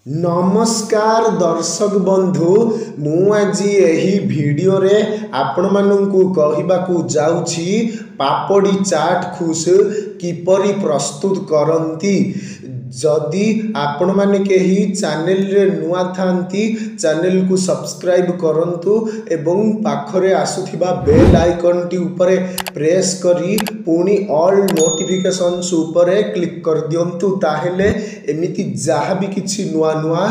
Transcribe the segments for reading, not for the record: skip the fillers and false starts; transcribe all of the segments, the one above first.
नमस्कार दर्शक बंधु मु आज यही वीडियो रे आपण मानू कहबाकू जाउछि पापड़ी चाट खुश किपरि प्रस्तुत करंती। जदि आपण माने केही चैनल रे नुआ थांती चैनल को सब्सक्राइब करंतु एवं पाखरे आसुथिबा बेल आइकन टी ऊपर प्रेस करी पुणी ऑल नोटिफिकेशंस ऊपर क्लिक कर दियंतु। ताहेले एमिति जहा भी किछि नुआ नुआ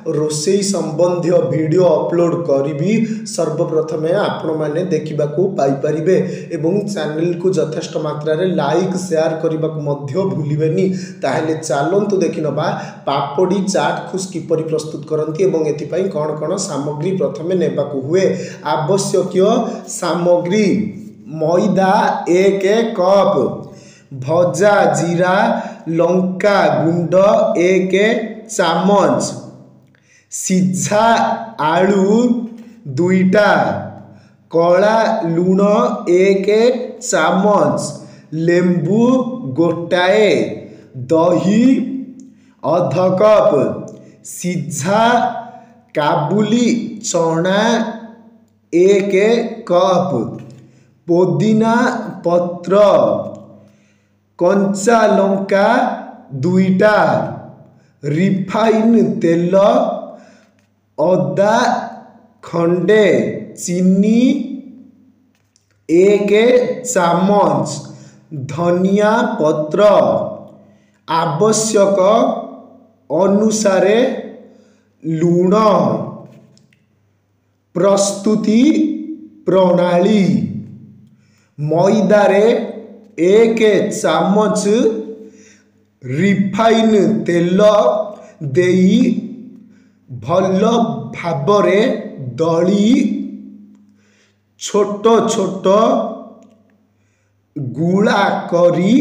रोषेई संबंधी वीडियो अपलोड करी सर्वप्रथमे आपण माने देखिबा को पाई परिबे एवं चैनल को यथेष्ट मात्रा रे लाइक शेयर करबा को मध्य भूलिबेनी। ताहेले चलंतु देखि नबा पापड़ी चाट खुश किपरि प्रस्तुत करंती एवं एथि पई कोन कोन सामग्री प्रथमे नेबा को हुए। आवश्यक सामग्री मैदा 1 कप, भजा जीरा लंका गुंड 1 चामच, सिझा आलू 2टा, कला लुण 1 चामच, लेंबू गोटाए, दही अध कप, सिझा काबुली चना 1 कप, पुदीना पत्र, कंचा लंका 2टा, रिफाइन तेल अदा खंडे, चीनी 1 चामच, धनिया पत्र, आवश्यक अनुसारे लुण। प्रस्तुति प्रणाली मैदा रे 1 चामच रिफाइन तेल देई भल भाबरे दली छोट छोट गुला करी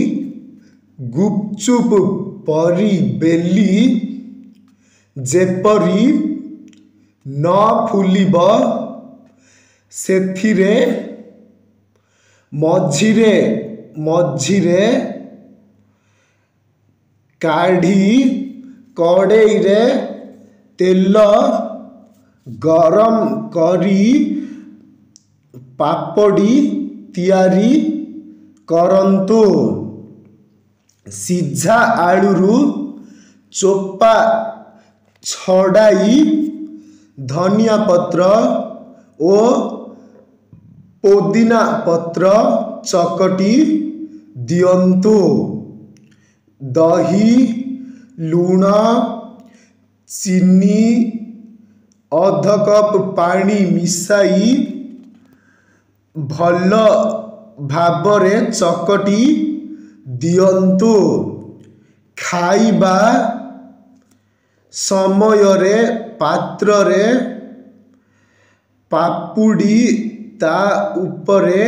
गुपचुप परी बेली जेपरी न फुलिब सेथिरे मझिरे मझिरे काढ़ी कड़ाई रे तेल गरम करी पापड़ी तैयारी करंतु। सिझा आलू चोपा छड़ाई धनिया पत्र ओ पुदीना पत्र चकटी दियंतु। दही लुण चीनी अध कप पानी मिसाई भल भाबरे चकटी दियंतु। खाइबा समयरे पात्र रे पापुड़ी ता उपरे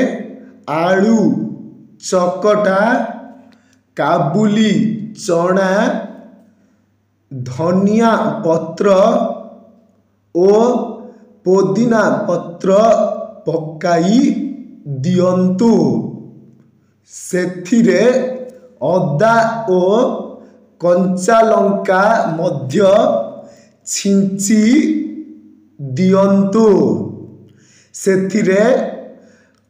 आलू चकटा काबुली चना धनिया पत्र ओ पुदीना पत्र पकाई दियंतु। सेथिरे अदा ओ कंचा लंका मध्य छिंची दियंतु। सेथिरे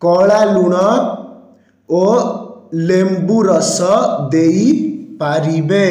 कला लुण ओ लेंबू रस देई पारिबे।